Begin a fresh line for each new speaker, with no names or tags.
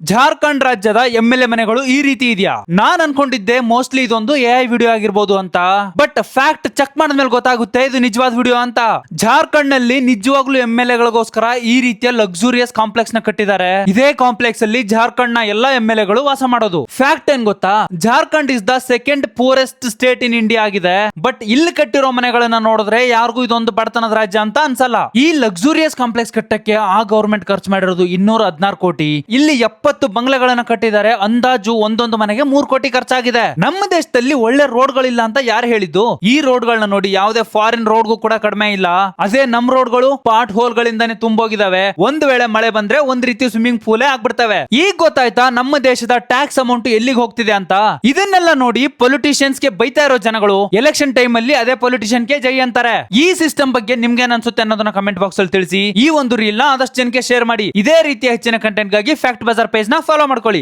ಜಾರ್ಖಂಡ್ ರಾಜ್ಯದ ಎಂಎಲ್ಎ ಮನೆಗಳು ಈ ರೀತಿ ಇದೆಯಾ? ನಾನ್ ಅನ್ಕೊಂಡಿದ್ದೆ ಮೋಸ್ಟ್ಲಿ ಇದೊಂದು ಎಐ ವಿಡಿಯೋ ಆಗಿರ್ಬೋದು ಅಂತ. ಬಟ್ ಫ್ಯಾಕ್ಟ್ ಚೆಕ್ ಮಾಡಿದ್ಮೇಲೆ ಗೊತ್ತಾಗುತ್ತೆ ಇದು ನಿಜವಾದ ವಿಡಿಯೋ ಅಂತ. ಜಾರ್ಖಂಡ್ ನಲ್ಲಿ ನಿಜವಾಗ್ಲೂ ಎಂಎಲ್ಎಗಳಿಗೋಸ್ಕರ ಈ ರೀತಿಯ ಲಕ್ಸುರಿಯಸ್ ಕಾಂಪ್ಲೆಕ್ಸ್ ನ ಕಟ್ಟಿದ್ದಾರೆ. ಇದೇ ಕಾಂಪ್ಲೆಕ್ಸ್ ಅಲ್ಲಿ ಜಾರ್ಖಂಡ್ ನ ಎಲ್ಲಾ ಎಂಎಲ್ಎಗಳು ವಾಸ ಮಾಡೋದು. ಫ್ಯಾಕ್ಟ್ ಏನ್ ಗೊತ್ತಾ, Jharkhand is the second poorest state in India ಆಗಿದೆ. ಬಟ್ ಇಲ್ಲಿ ಕಟ್ಟಿರೋ ಮನೆಗಳನ್ನ ನೋಡಿದ್ರೆ ಯಾರಿಗೂ ಇದೊಂದು ಬಡತನದ ರಾಜ್ಯ ಅಂತ ಅನ್ಸಲ್ಲ. ಈ ಲಕ್ಸುರಿಯಸ್ ಕಾಂಪ್ಲೆಕ್ಸ್ ಕಟ್ಟಕ್ಕೆ ಆ ಗವರ್ಮೆಂಟ್ ಖರ್ಚು ಮಾಡಿರೋದು 216 ಕೋಟಿ. ಇಲ್ಲಿ 70 ಬಂಗ್ಲೆಗಳನ್ನ ಕಟ್ಟಿದ್ದಾರೆ. ಅಂದಾಜು ಒಂದೊಂದು ಮನೆಗೆ 3 ಕೋಟಿ ಖರ್ಚಾಗಿದೆ. ನಮ್ಮ ದೇಶದಲ್ಲಿ ಒಳ್ಳೆ ರೋಡ್ ಗಳಿಲ್ಲ ಅಂತ ಯಾರು ಹೇಳಿದ್ದು? ಈ ರೋಡ್ ಗಳನ್ನ ನೋಡಿ, ಯಾವುದೇ ಫಾರಿನ್ ರೋಡ್ಗೂ ಕೂಡ ಕಡಿಮೆ ಇಲ್ಲ. ಅದೇ ನಮ್ ರೋಡ್ ಗಳು ಪಾಟ್ ಹೋಲ್ ಗಳಿಂದಾನೆ ತುಂಬೋಗಿದಾವೆ. ಒಂದ್ ವೇಳೆ ಮಳೆ ಬಂದ್ರೆ ಒಂದ್ ರೀತಿ ಸ್ವಿಮ್ಮಿಂಗ್ ಪೂಲೇ ಆಗ್ಬಿಡ್ತವೆ. ಈಗ ಗೊತ್ತಾಯ್ತಾ ನಮ್ಮ ದೇಶದ ಟ್ಯಾಕ್ಸ್ ಅಮೌಂಟ್ ಎಲ್ಲಿಗೆ ಹೋಗ್ತಿದೆ ಅಂತ? ಇದನ್ನೆಲ್ಲ ನೋಡಿ ಪೊಲಿಟಿಷಿಯನ್ಸ್ ಗೆ ಬೈತಾ ಇರೋ ಜನಗಳು ಎಲೆಕ್ಷನ್ ಟೈಮ್ ಅಲ್ಲಿ ಅದೇ ಪೊಲಿಟಿಷಿಯನ್ ಗೆ ಜೈ ಅಂತಾರೆ. ಈ ಸಿಸ್ಟಮ್ ಬಗ್ಗೆ ನಿಮ್ಗೆ ಏನ್ ಅನ್ಸುತ್ತೆ ಅನ್ನೋದನ್ನ ಕಮೆಂಟ್ ಬಾಕ್ಸ್ ಅಲ್ಲಿ ತಿಳಿಸಿ. ಈ ಒಂದು ರೀಲ್ ನ ಆದಷ್ಟು ಜನಕ್ಕೆ ಶೇರ್ ಮಾಡಿ. ಇದೇ ರೀತಿಯ ಹೆಚ್ಚಿನ ಕಂಟೆಂಟ್ ಗಾಗಿ ಫ್ಯಾಕ್ಟ್ ಬಜಾರ್ ಪೇಜ್ ನ ಫಾಲೋ ಮಾಡ್ಕೊಳ್ಳಿ.